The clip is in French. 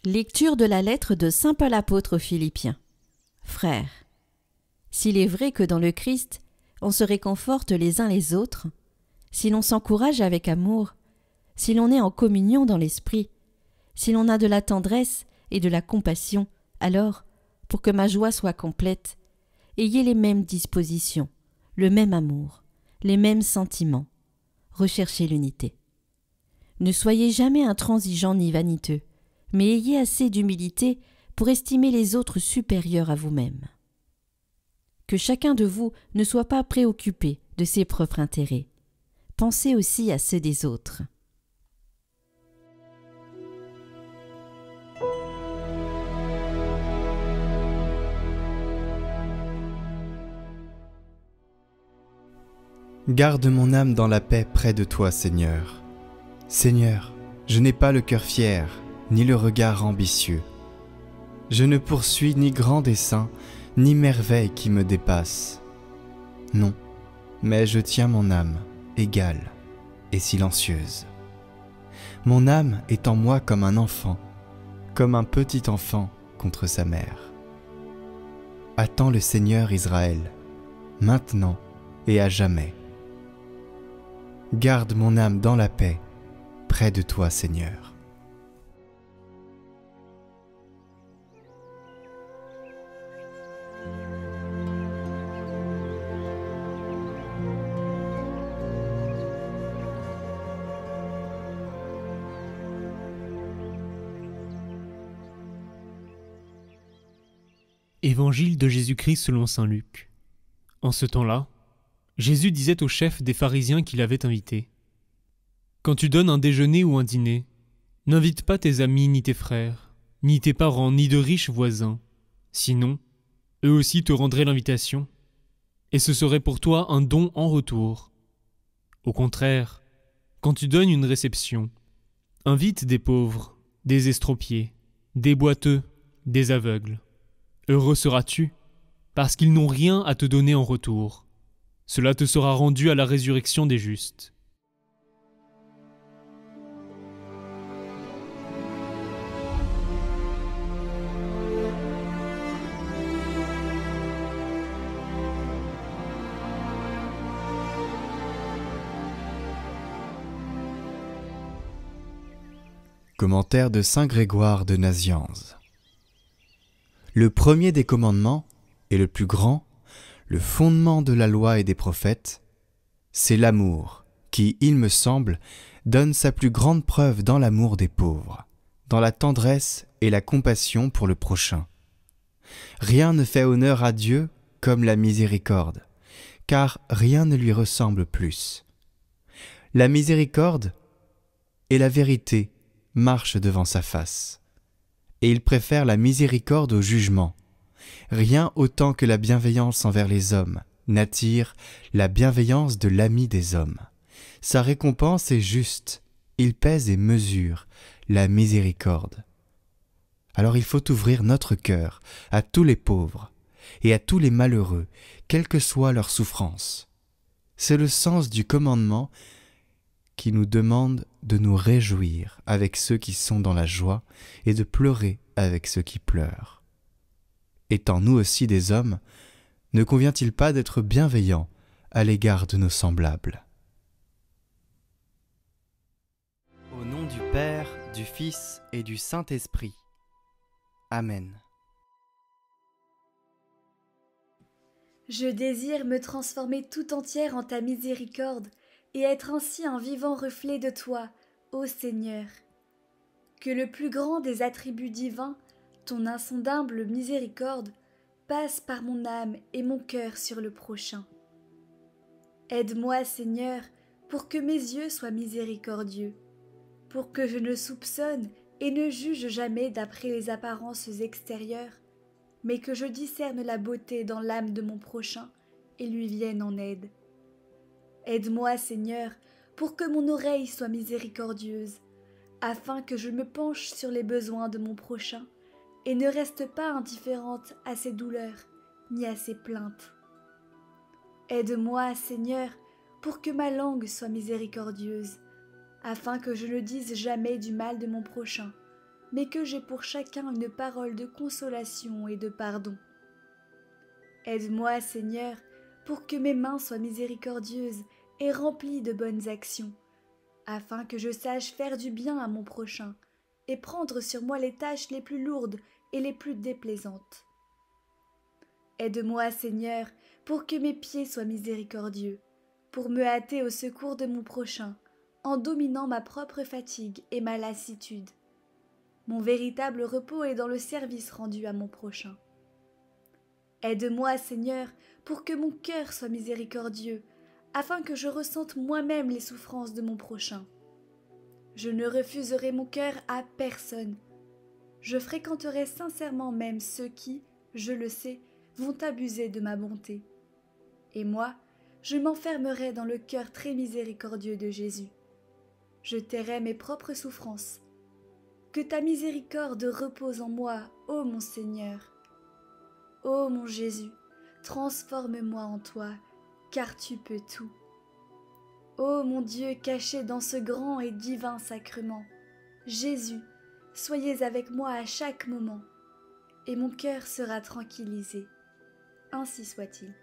Lecture de la lettre de saint Paul apôtre aux Philippiens. Frères, s'il est vrai que dans le Christ, on se réconforte les uns les autres, si l'on s'encourage avec amour, si l'on est en communion dans l'esprit, si l'on a de la tendresse et de la compassion, alors, pour que ma joie soit complète, ayez les mêmes dispositions, le même amour, les mêmes sentiments, recherchez l'unité. Ne soyez jamais intransigeants ni vaniteux, mais ayez assez d'humilité pour estimer les autres supérieurs à vous-même. Que chacun de vous ne soit pas préoccupé de ses propres intérêts. Pensez aussi à ceux des autres. Garde mon âme dans la paix près de toi, Seigneur. Seigneur, je n'ai pas le cœur fier, ni le regard ambitieux. Je ne poursuis ni grand dessein, ni merveille qui me dépasse. Non, mais je tiens mon âme, égale et silencieuse. Mon âme est en moi comme un enfant, comme un petit enfant contre sa mère. Attends le Seigneur Israël, maintenant et à jamais. Garde mon âme dans la paix, près de toi, Seigneur. Évangile de Jésus-Christ selon saint Luc. En ce temps-là, Jésus disait au chef des pharisiens qui l'avaient invité : « Quand tu donnes un déjeuner ou un dîner, n'invite pas tes amis ni tes frères, ni tes parents, ni de riches voisins. Sinon, eux aussi te rendraient l'invitation, et ce serait pour toi un don en retour. Au contraire, quand tu donnes une réception, invite des pauvres, des estropiés, des boiteux, des aveugles. Heureux seras-tu, parce qu'ils n'ont rien à te donner en retour. Cela te sera rendu à la résurrection des justes. » Commentaire de saint Grégoire de Nazianze. Le premier des commandements, et le plus grand, le fondement de la loi et des prophètes, c'est l'amour qui, il me semble, donne sa plus grande preuve dans l'amour des pauvres, dans la tendresse et la compassion pour le prochain. Rien ne fait honneur à Dieu comme la miséricorde, car rien ne lui ressemble plus. La miséricorde et la vérité marchent devant sa face, et il préfère la miséricorde au jugement. Rien autant que la bienveillance envers les hommes n'attire la bienveillance de l'ami des hommes. Sa récompense est juste, il pèse et mesure la miséricorde. Alors il faut ouvrir notre cœur à tous les pauvres et à tous les malheureux, quelle que soit leur souffrance. C'est le sens du commandement qui nous demande de nous réjouir avec ceux qui sont dans la joie et de pleurer avec ceux qui pleurent. Étant nous aussi des hommes, ne convient-il pas d'être bienveillants à l'égard de nos semblables ? Au nom du Père, du Fils et du Saint-Esprit. Amen. Je désire me transformer tout entière en ta miséricorde et être ainsi un vivant reflet de toi, ô Seigneur. Que le plus grand des attributs divins, ton insondable miséricorde, passe par mon âme et mon cœur sur le prochain. Aide-moi, Seigneur, pour que mes yeux soient miséricordieux, pour que je ne soupçonne et ne juge jamais d'après les apparences extérieures, mais que je discerne la beauté dans l'âme de mon prochain et lui vienne en aide. Aide-moi, Seigneur, pour que mon oreille soit miséricordieuse, afin que je me penche sur les besoins de mon prochain et ne reste pas indifférente à ses douleurs ni à ses plaintes. Aide-moi, Seigneur, pour que ma langue soit miséricordieuse, afin que je ne dise jamais du mal de mon prochain, mais que j'ai pour chacun une parole de consolation et de pardon. Aide-moi, Seigneur, pour que mes mains soient miséricordieuses et remplies de bonnes actions, afin que je sache faire du bien à mon prochain et prendre sur moi les tâches les plus lourdes et les plus déplaisantes. Aide-moi, Seigneur, pour que mes pieds soient miséricordieux, pour me hâter au secours de mon prochain, en dominant ma propre fatigue et ma lassitude. Mon véritable repos est dans le service rendu à mon prochain. Aide-moi, Seigneur, pour que mon cœur soit miséricordieux, afin que je ressente moi-même les souffrances de mon prochain. Je ne refuserai mon cœur à personne. Je fréquenterai sincèrement même ceux qui, je le sais, vont abuser de ma bonté. Et moi, je m'enfermerai dans le cœur très miséricordieux de Jésus. Je tairai mes propres souffrances. Que ta miséricorde repose en moi, ô mon Seigneur. Ô mon Jésus, transforme-moi en toi, car tu peux tout. Ô mon Dieu caché dans ce grand et divin sacrement, Jésus, soyez avec moi à chaque moment, et mon cœur sera tranquillisé. Ainsi soit-il.